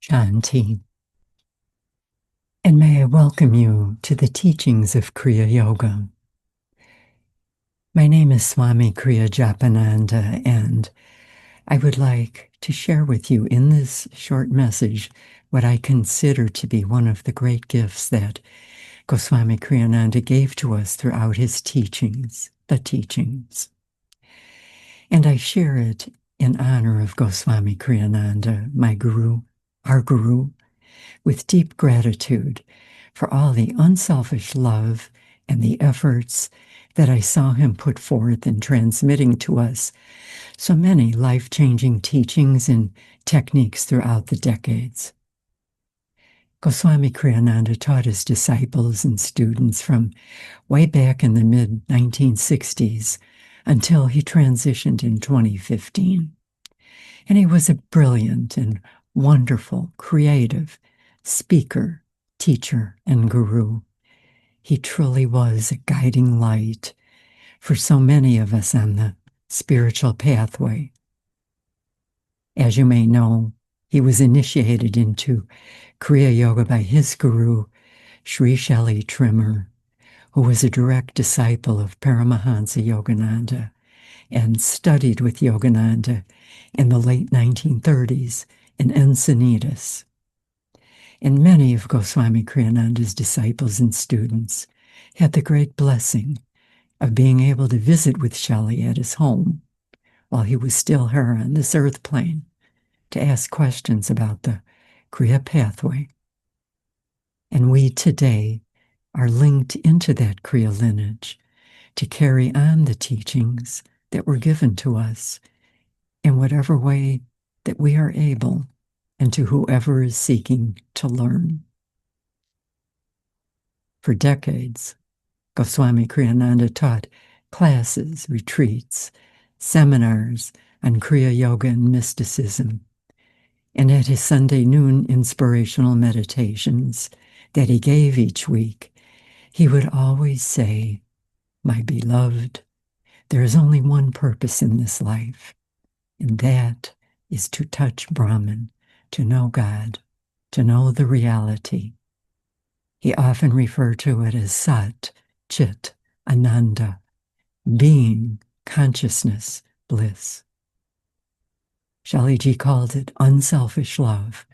Shanti. And may I welcome you to the teachings of Kriya Yoga. My name is Swami Kriya Japananda, and I would like to share with you in this short message what I consider to be one of the great gifts that Goswami Kriyananda gave to us throughout his teachings, the teachings. And I share it in honor of Goswami Kriyananda, my guru, our guru, with deep gratitude for all the unselfish love and the efforts that I saw him put forth in transmitting to us so many life-changing teachings and techniques throughout the decades. Goswami Kriyananda taught his disciples and students from way back in the mid-1960s until he transitioned in 2015. And he was a brilliant and wonderful, creative speaker, teacher, and guru. He truly was a guiding light for so many of us on the spiritual pathway. As you may know, he was initiated into Kriya Yoga by his guru, Sri Shelley Trimmer, who was a direct disciple of Paramahansa Yogananda and studied with Yogananda in the late 1930s in Encinitas. And many of Goswami Kriyananda's disciples and students had the great blessing of being able to visit with Shelley at his home while he was still here on this earth plane to ask questions about the Kriya pathway. And we today are linked into that Kriya lineage to carry on the teachings that were given to us in whatever way that we are able, and to whoever is seeking to learn. For decades, Goswami Kriyananda taught classes, retreats, seminars on Kriya Yoga and mysticism. And at his Sunday noon inspirational meditations that he gave each week, he would always say, "My beloved, there is only one purpose in this life, and that is to touch Brahman, to know God, to know the reality." He often referred to it as Sat, Chit, Ananda, being, consciousness, bliss. Shelleyji called it unselfish love,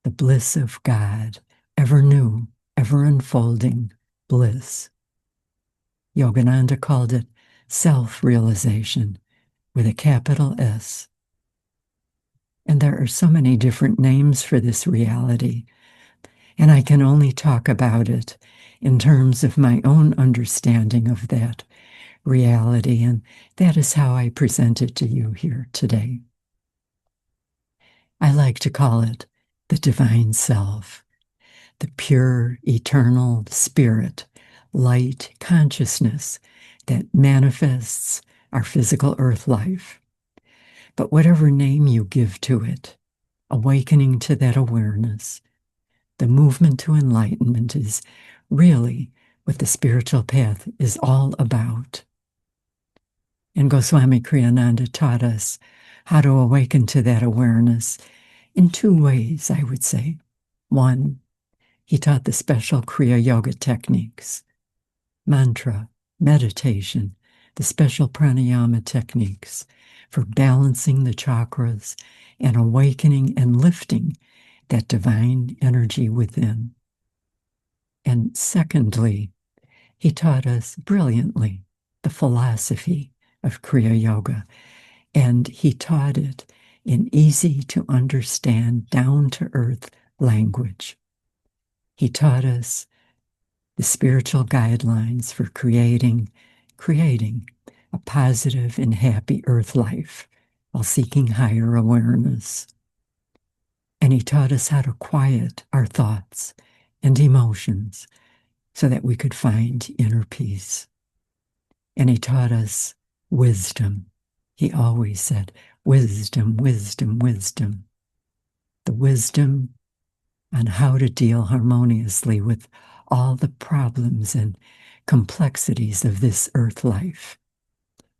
the bliss of God, ever new, ever unfolding bliss. Yogananda called it self-realization with a capital S. And there are so many different names for this reality, and I can only talk about it in terms of my own understanding of that reality, and that is how I present it to you here today. I like to call it the divine self, the pure, eternal spirit, light consciousness that manifests our physical earth life. But whatever name you give to it, awakening to that awareness, the movement to enlightenment is really what the spiritual path is all about. And Goswami Kriyananda taught us how to awaken to that awareness in two ways, I would say. One, he taught the special Kriya Yoga techniques, mantra, meditation, the special pranayama techniques for balancing the chakras and awakening and lifting that divine energy within. And secondly, he taught us brilliantly the philosophy of Kriya Yoga, and he taught it in easy to understand, down-to-earth language. He taught us the spiritual guidelines for creating a positive and happy earth life while seeking higher awareness. And he taught us how to quiet our thoughts and emotions so that we could find inner peace. And he taught us wisdom. He always said, wisdom, wisdom, wisdom. The wisdom on how to deal harmoniously with all the problems and complexities of this earth life.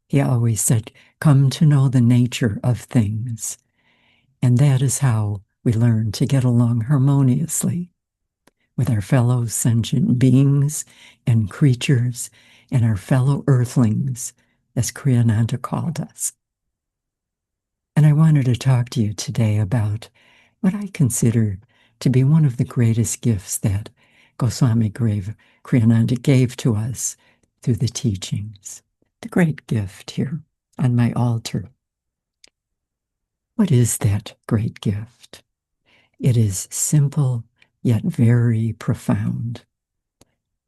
He always said, come to know the nature of things. And that is how we learn to get along harmoniously with our fellow sentient beings and creatures and our fellow earthlings, as Kriyananda called us. And I wanted to talk to you today about what I consider to be one of the greatest gifts that Goswami Kriyananda gave to us through the teachings. The great gift here on my altar. What is that great gift? It is simple yet very profound.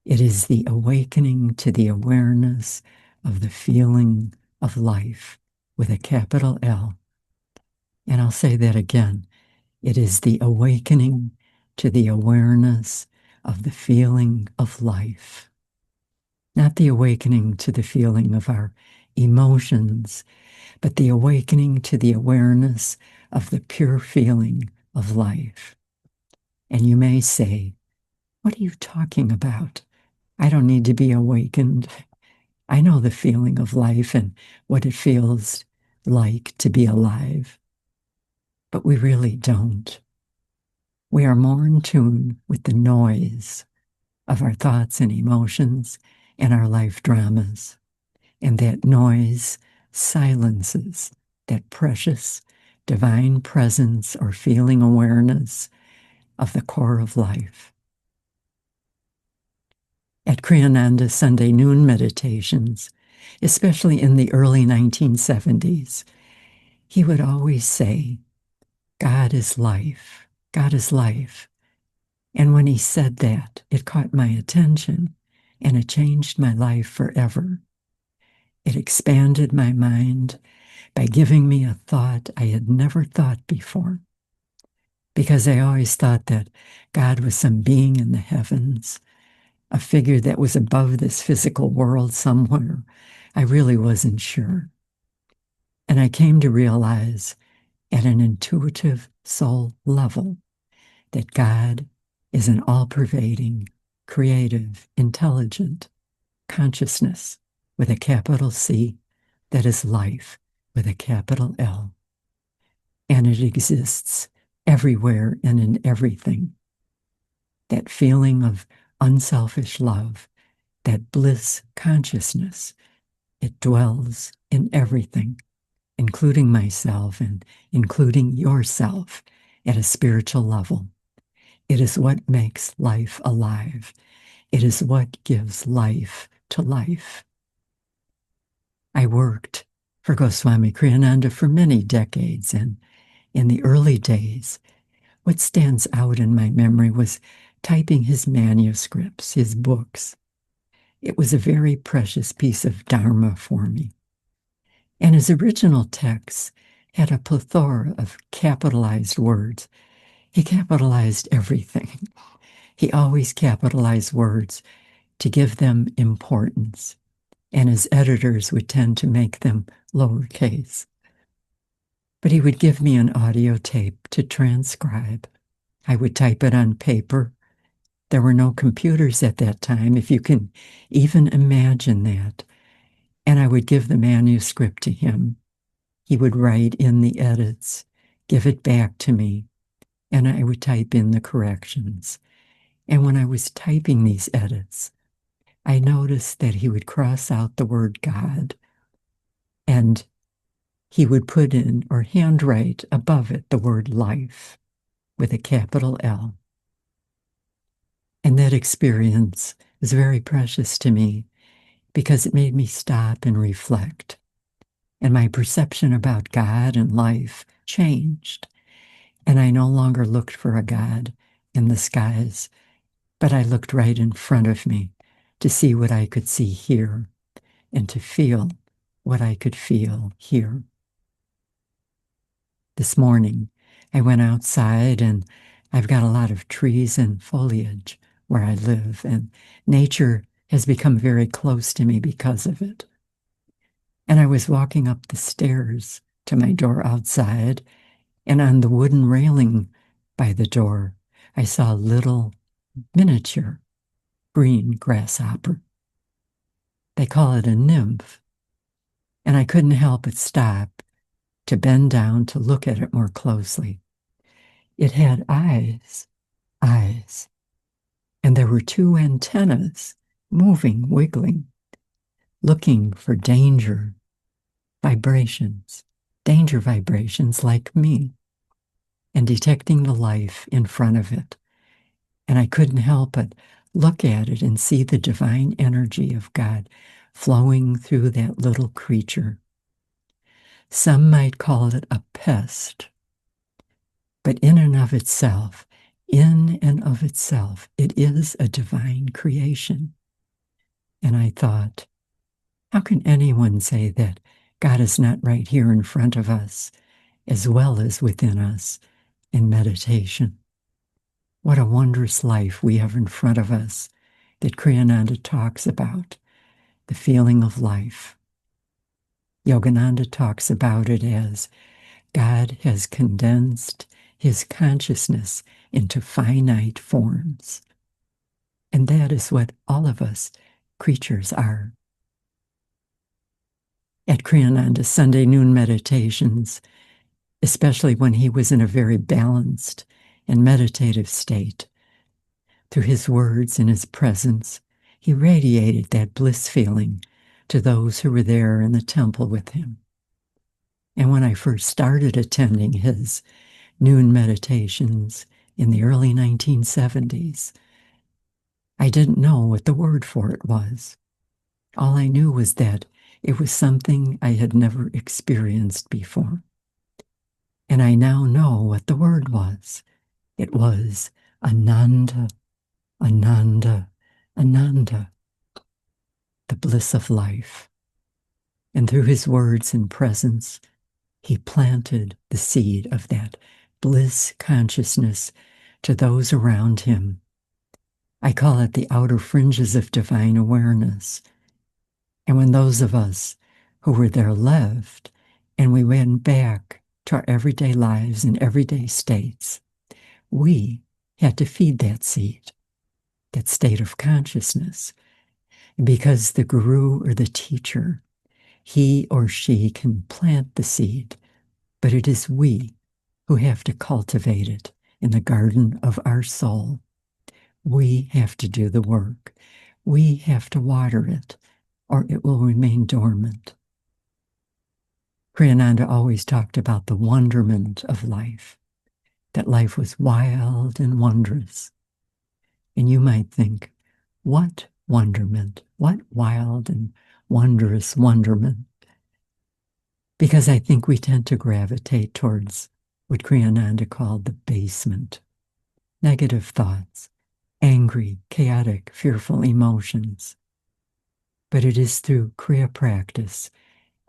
It is the awakening to the awareness of the feeling of life with a capital L. And I'll say that again. It is the awakening to the awareness of the feeling of life. Not the awakening to the feeling of our emotions, but the awakening to the awareness of the pure feeling of life. And you may say, what are you talking about? I don't need to be awakened. I know the feeling of life and what it feels like to be alive. But we really don't. We are more in tune with the noise of our thoughts and emotions and our life dramas. And that noise silences that precious divine presence or feeling awareness of the core of life. At Kriyananda Sunday noon meditations, especially in the early 1970s, he would always say, God is life. God is life. And when he said that, it caught my attention and it changed my life forever. It expanded my mind by giving me a thought I had never thought before. Because I always thought that God was some being in the heavens, a figure that was above this physical world somewhere. I really wasn't sure. And I came to realize at an intuitive soul level that God is an all-pervading, creative, intelligent consciousness with a capital C that is life with a capital L. And it exists everywhere and in everything. That feeling of unselfish love, that bliss consciousness, it dwells in everything, including myself and including yourself at a spiritual level. It is what makes life alive. It is what gives life to life. I worked for Goswami Kriyananda for many decades, and in the early days, what stands out in my memory was typing his manuscripts, his books. It was a very precious piece of dharma for me. And his original texts had a plethora of capitalized words. He capitalized everything. He always capitalized words to give them importance, and his editors would tend to make them lowercase. But he would give me an audio tape to transcribe. I would type it on paper. There were no computers at that time, if you can even imagine that. And I would give the manuscript to him. He would write in the edits, give it back to me, and I would type in the corrections. And when I was typing these edits, I noticed that he would cross out the word God, and he would put in or handwrite above it the word life with a capital L. And that experience was very precious to me because it made me stop and reflect. And my perception about God and life changed. And I no longer looked for a God in the skies, but I looked right in front of me to see what I could see here and to feel what I could feel here. This morning, I went outside, and I've got a lot of trees and foliage where I live, and nature has become very close to me because of it. And I was walking up the stairs to my door outside, and on the wooden railing by the door, I saw a little miniature green grasshopper. They call it a nymph, and I couldn't help but stop to bend down to look at it more closely. It had eyes, and there were two antennas moving, wiggling, looking for danger vibrations like me, and detecting the life in front of it. And I couldn't help but look at it and see the divine energy of God flowing through that little creature. Some might call it a pest, but in and of itself, it is a divine creation. And I thought, how can anyone say that God is not right here in front of us, as well as within us in meditation? What a wondrous life we have in front of us that Kriyananda talks about, the feeling of life. Yogananda talks about it as God has condensed his consciousness into finite forms. And that is what all of us creatures are. At Kriyananda's Sunday noon meditations, especially when he was in a very balanced and meditative state, through his words and his presence, he radiated that bliss feeling to those who were there in the temple with him. And when I first started attending his noon meditations in the early 1970s, I didn't know what the word for it was. All I knew was that it was something I had never experienced before. And I now know what the word was. It was Ananda, Ananda, Ananda, the bliss of life. And through his words and presence, he planted the seed of that bliss consciousness to those around him. I call it the outer fringes of divine awareness. And when those of us who were there left, and we went back to our everyday lives and everyday states, we had to feed that seed, that state of consciousness, because the guru or the teacher, he or she can plant the seed, but it is we who have to cultivate it in the garden of our soul. We have to do the work. We have to water it, or it will remain dormant. Kriyananda always talked about the wonderment of life, that life was wild and wondrous. And you might think, what wonderment, what wild and wondrous wonderment? Because I think we tend to gravitate towards what Kriyananda called the basement, negative thoughts, angry, chaotic, fearful emotions. But it is through Kriya practice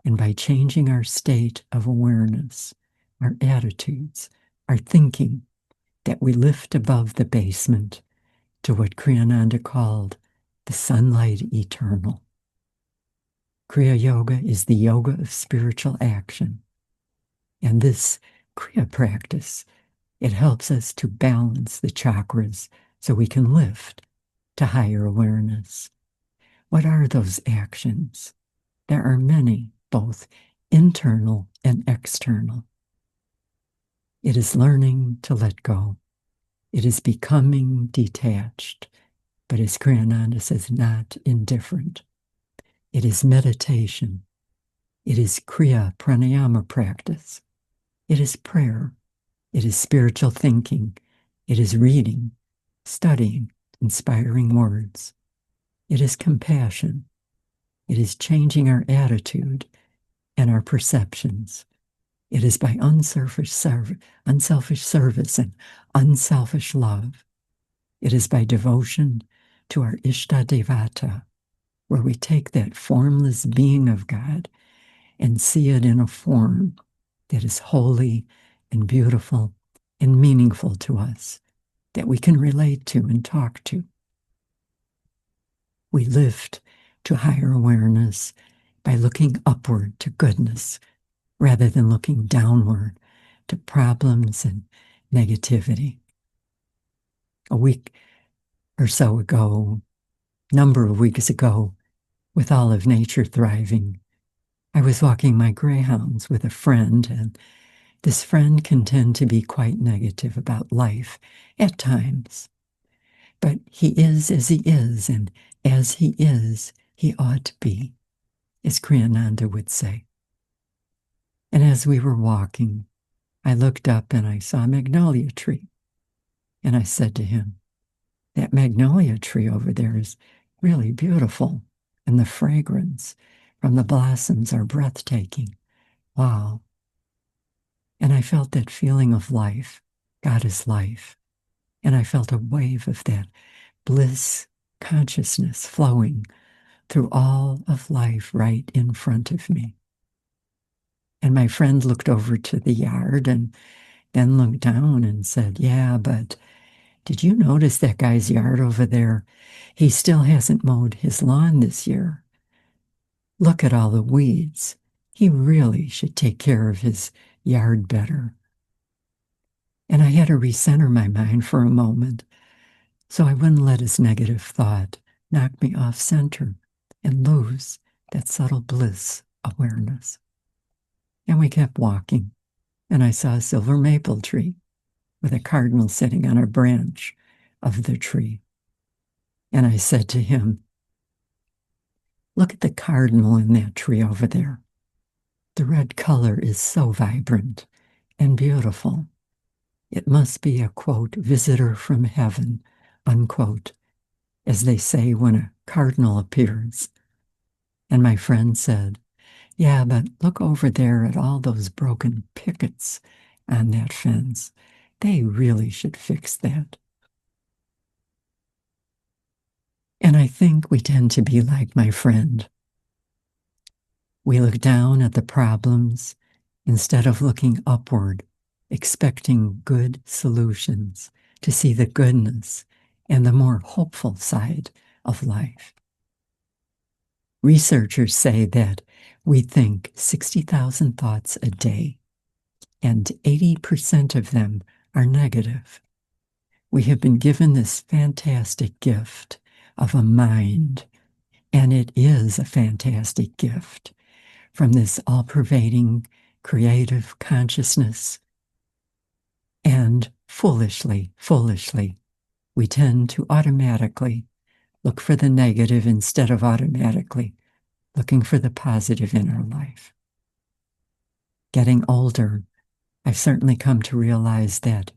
and by changing our state of awareness, our attitudes, our thinking, that we lift above the basement to what Kriyananda called the sunlight eternal. Kriya Yoga is the yoga of spiritual action. And this Kriya practice, it helps us to balance the chakras so we can lift to higher awareness. What are those actions? There are many, both internal and external. It is learning to let go. It is becoming detached, but as Kriyananda says, not indifferent. It is meditation. It is Kriya pranayama practice. It is prayer. It is spiritual thinking. It is reading, studying, inspiring words. It is compassion. It is changing our attitude and our perceptions. It is by unselfish service and unselfish love. It is by devotion to our Ishta Devata, where we take that formless being of God and see it in a form that is holy and beautiful and meaningful to us, that we can relate to and talk to. We lift to higher awareness by looking upward to goodness, rather than looking downward to problems and negativity. A week or so ago, number of weeks ago, with all of nature thriving, I was walking my greyhounds with a friend, and This friend can tend to be quite negative about life at times, but he is as he is, and as he is, he ought to be, as Kriyananda would say. And as we were walking, I looked up and I saw a magnolia tree. And I said to him, that magnolia tree over there is really beautiful, and the fragrance from the blossoms are breathtaking. Wow. And I felt that feeling of life. God is life. And I felt a wave of that bliss consciousness flowing through all of life right in front of me. And my friend looked over to the yard and then looked down and said, yeah, but did you notice that guy's yard over there? He still hasn't mowed his lawn this year. Look at all the weeds. He really should take care of his yard better. And I had to recenter my mind for a moment so I wouldn't let his negative thought knock me off center and lose that subtle bliss awareness. And we kept walking, and I saw a silver maple tree with a cardinal sitting on a branch of the tree. And I said to him, look at the cardinal in that tree over there. The red color is so vibrant and beautiful. It must be a, quote, visitor from heaven, unquote, as they say when a cardinal appears. And my friend said, yeah, but look over there at all those broken pickets on that fence. They really should fix that. And I think we tend to be like my friend. We look down at the problems instead of looking upward, expecting good solutions to see the goodness and the more hopeful side of life. Researchers say that we think 60,000 thoughts a day, and 80% of them are negative. We have been given this fantastic gift of a mind, and it is a fantastic gift from this all-pervading creative consciousness. And foolishly, we tend to automatically look for the negative instead of automatically looking for the positive in our life. Getting older, I've certainly come to realize that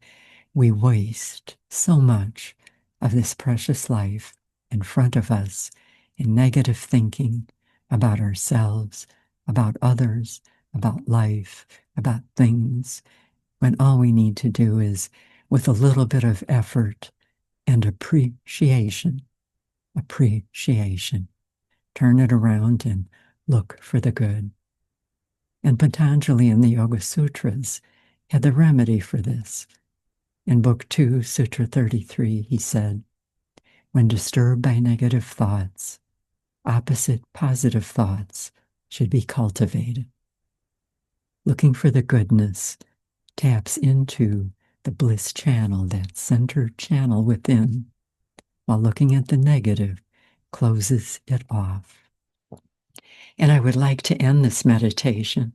we waste so much of this precious life in front of us in negative thinking about ourselves, about others, about life, about things, when all we need to do is, with a little bit of effort and appreciation, turn it around and look for the good. And Patanjali in the Yoga Sutras had the remedy for this. In Book 2, Sutra 33, he said, when disturbed by negative thoughts, opposite positive thoughts should be cultivated. Looking for the goodness taps into the bliss channel, that center channel within, while looking at the negative closes it off. And I would like to end this meditation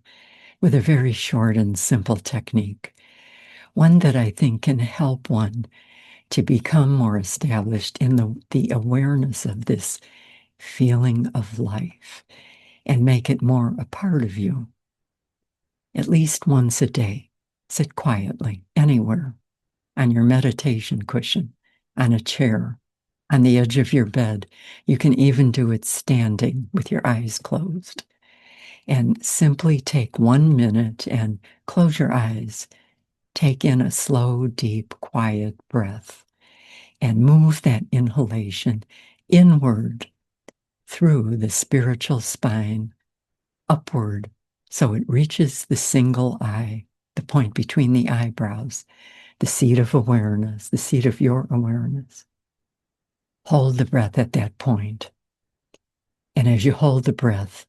with a very short and simple technique, one that I think can help one to become more established in the awareness of this feeling of life and make it more a part of you. At least once a day, sit quietly, anywhere, on your meditation cushion, on a chair, on the edge of your bed. You can even do it standing with your eyes closed. And simply take 1 minute and close your eyes. Take in a slow, deep, quiet breath and move that inhalation inward through the spiritual spine, upward, so it reaches the single eye, the point between the eyebrows, the seat of awareness, the seat of your awareness. Hold the breath at that point. And as you hold the breath,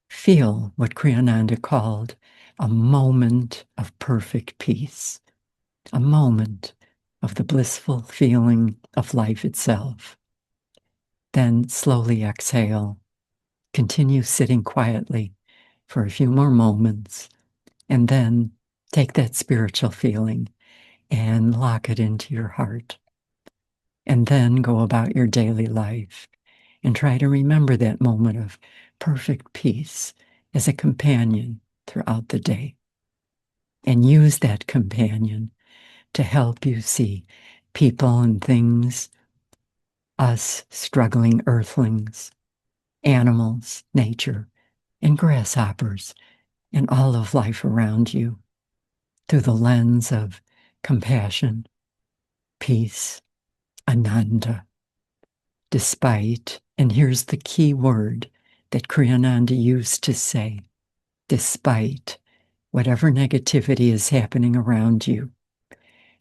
feel what Kriyananda called a moment of perfect peace, a moment of the blissful feeling of life itself. Then slowly exhale. Continue sitting quietly for a few more moments, and then Take that spiritual feeling and lock it into your heart. And then go about your daily life and try to remember that moment of perfect peace as a companion throughout the day. And use that companion to help you see people and things, us struggling earthlings, animals, nature, and grasshoppers, and all of life around you through the lens of compassion, peace, ananda, despite, and here's the key word that Kriyananda used to say, despite whatever negativity is happening around you.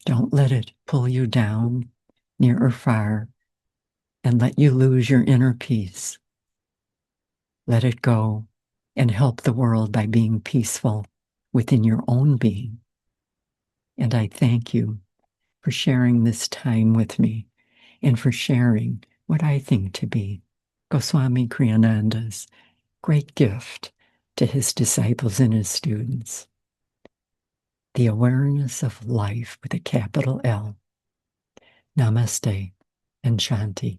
Don't let it pull you down, near or far, and let you lose your inner peace. Let it go and help the world by being peaceful within your own being. And I thank you for sharing this time with me and for sharing what I think to be Goswami Kriyananda's great gift to his disciples and his students. The awareness of life with a capital L. Namaste and Shanti.